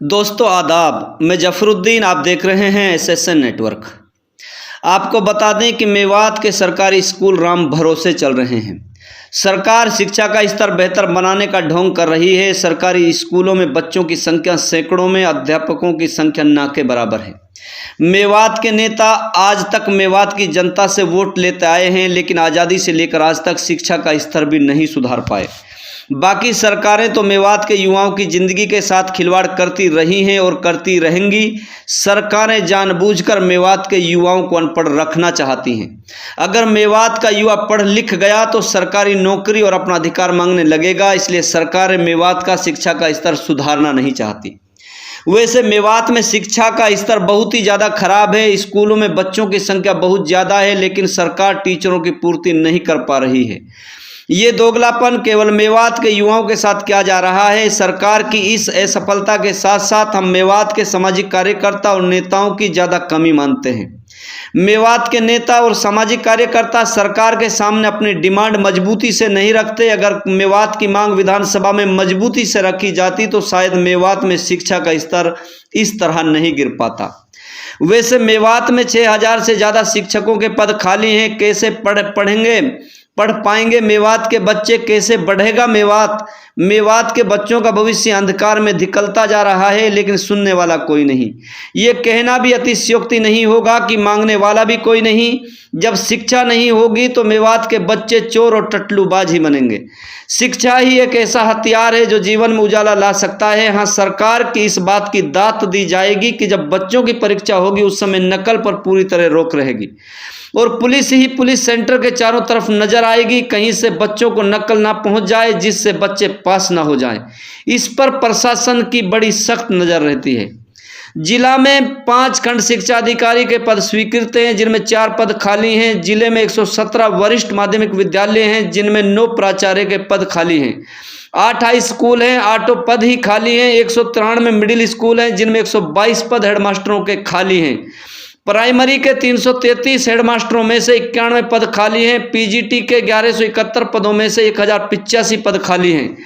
दोस्तों आदाब, मैं जफरुद्दीन, आप देख रहे हैं एसएसएन नेटवर्क। आपको बता दें कि मेवात के सरकारी स्कूल राम भरोसे चल रहे हैं। सरकार शिक्षा का स्तर बेहतर बनाने का ढोंग कर रही है। सरकारी स्कूलों में बच्चों की संख्या सैकड़ों में, अध्यापकों की संख्या ना के बराबर है। मेवात के नेता आज तक मेवात की जनता से वोट लेते आए हैं, लेकिन आज़ादी से लेकर आज तक शिक्षा का स्तर भी नहीं सुधार पाए। बाकी सरकारें तो मेवात के युवाओं की ज़िंदगी के साथ खिलवाड़ करती रही हैं और करती रहेंगी। सरकारें जानबूझकर मेवात के युवाओं को अनपढ़ रखना चाहती हैं। अगर मेवात का युवा पढ़ लिख गया तो सरकारी नौकरी और अपना अधिकार मांगने लगेगा, इसलिए सरकारें मेवात का शिक्षा का स्तर सुधारना नहीं चाहती। वैसे मेवात में शिक्षा का स्तर बहुत ही ज़्यादा खराब है। स्कूलों में बच्चों की संख्या बहुत ज़्यादा है, लेकिन सरकार टीचरों की पूर्ति नहीं कर पा रही है। ये दोगलापन केवल मेवात के युवाओं के साथ किया जा रहा है। सरकार की इस असफलता के साथ साथ हम मेवात के सामाजिक कार्यकर्ता और नेताओं की ज़्यादा कमी मानते हैं। मेवात के नेता और सामाजिक कार्यकर्ता सरकार के सामने अपनी डिमांड मजबूती से नहीं रखते। अगर मेवात की मांग विधानसभा में मजबूती से रखी जाती तो शायद मेवात में शिक्षा का स्तर इस तरह नहीं गिर पाता। वैसे मेवात में 6000 से ज़्यादा शिक्षकों के पद खाली हैं। कैसे पढ़ पाएंगे मेवात के बच्चे? कैसे बढ़ेगा मेवात? मेवात के बच्चों का भविष्य अंधकार में धिकलता जा रहा है, लेकिन सुनने वाला कोई नहीं। ये कहना भी अतिशयोक्ति नहीं होगा कि मांगने वाला भी कोई नहीं। जब शिक्षा नहीं होगी तो मेवात के बच्चे चोर और टटलूबाज ही बनेंगे। शिक्षा ही एक ऐसा हथियार है जो जीवन में उजाला ला सकता है। हाँ, सरकार की इस बात की दात दी जाएगी कि जब बच्चों की परीक्षा होगी उस समय नकल पर पूरी तरह रोक रहेगी और पुलिस सेंटर के चारों तरफ नजर आएगी, कहीं से बच्चों को नकल ना पहुंच जाए जिससे बच्चे पास ना हो जाएं। इस पर प्रशासन की बड़ी सख्त नज़र रहती है। जिला में 5 खंड शिक्षा अधिकारी के पद स्वीकृत हैं, जिनमें 4 पद खाली हैं। जिले में 117 वरिष्ठ माध्यमिक विद्यालय हैं, जिनमें 9 प्राचार्य के पद खाली हैं। 8 हाई स्कूल हैं, 8 पद ही खाली हैं। 193 मिडिल स्कूल हैं, जिनमें 122 पद हेडमास्टरों के खाली हैं। प्राइमरी के 333 हेडमास्टरों में से 91 पद खाली हैं। पीजीटी के 1171 पदों में से 1085 पद खाली हैं।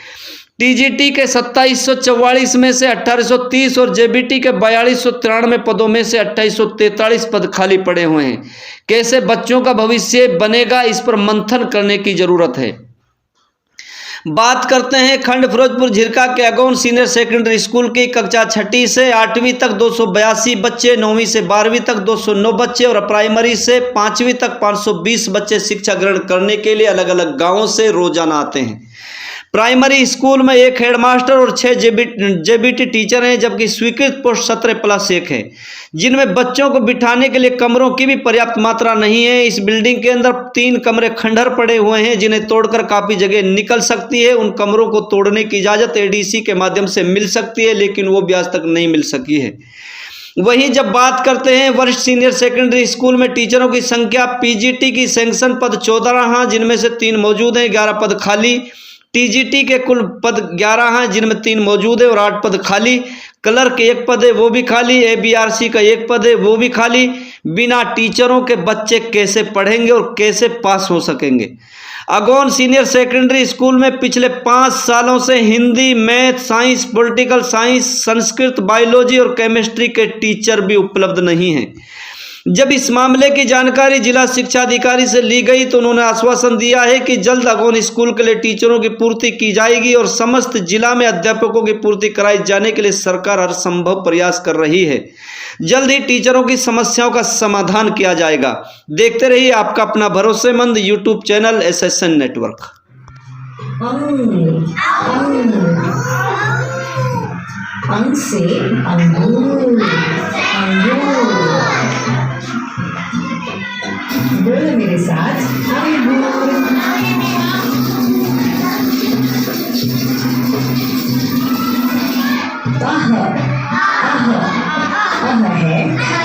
टीजीटी के 2744 में से 1830 और जेबीटी के 4293 पदों में से 2843 पद खाली पड़े हुए हैं। कैसे बच्चों का भविष्य बनेगा, इस पर मंथन करने की जरूरत है। बात करते हैं खंड फिरोजपुर झिरका के अगौन सीनियर सेकेंडरी स्कूल की। कक्षा 6ठी से 8वीं तक 282 बच्चे, 9वीं से 12वीं तक 209 बच्चे और प्राइमरी से 5वीं तक 520 बच्चे शिक्षा ग्रहण करने के लिए अलग अलग गांवों से रोजाना आते हैं। प्राइमरी स्कूल में 1 हेडमास्टर और 6 जेबीटी टीचर हैं, जबकि स्वीकृत पोस्ट 17+1 है, जिनमें बच्चों को बिठाने के लिए कमरों की भी पर्याप्त मात्रा नहीं है। इस बिल्डिंग के अंदर 3 कमरे खंडहर पड़े हुए हैं, जिन्हें तोड़कर काफ़ी जगह निकल सकती है। उन कमरों को तोड़ने की इजाज़त एडीसी के माध्यम से मिल सकती है, लेकिन वो भी आज तक नहीं मिल सकी है। वहीं जब बात करते हैं वरिष्ठ सीनियर सेकेंडरी स्कूल में टीचरों की संख्या, पीजीटी की सैंक्शन पद 14 हैं, जिनमें से 3 मौजूद हैं, 11 पद खाली। टीजीटी के कुल पद 11 हैं, जिनमें 3 मौजूद है और 8 पद खाली। क्लर्क 1 पद है, वो भी खाली। एबीआरसी का 1 पद है, वो भी खाली। बिना टीचरों के बच्चे कैसे पढ़ेंगे और कैसे पास हो सकेंगे? अगौन सीनियर सेकेंडरी स्कूल में पिछले 5 सालों से Hindi, math, science, political science, Sanskrit, biology और केमिस्ट्री के टीचर भी उपलब्ध नहीं हैं। जब इस मामले की जानकारी जिला शिक्षा अधिकारी से ली गई तो उन्होंने आश्वासन दिया है कि जल्द अगौन स्कूल के लिए टीचरों की पूर्ति की जाएगी और समस्त जिला में अध्यापकों की पूर्ति कराई जाने के लिए सरकार हर संभव प्रयास कर रही है। जल्द ही टीचरों की समस्याओं का समाधान किया जाएगा। देखते रहिए आपका अपना भरोसेमंद यूट्यूब चैनल एसएसएन नेटवर्क। अंग से अंगूर, बोलो मेरे साथ, अंगूर। आह, आह, आह है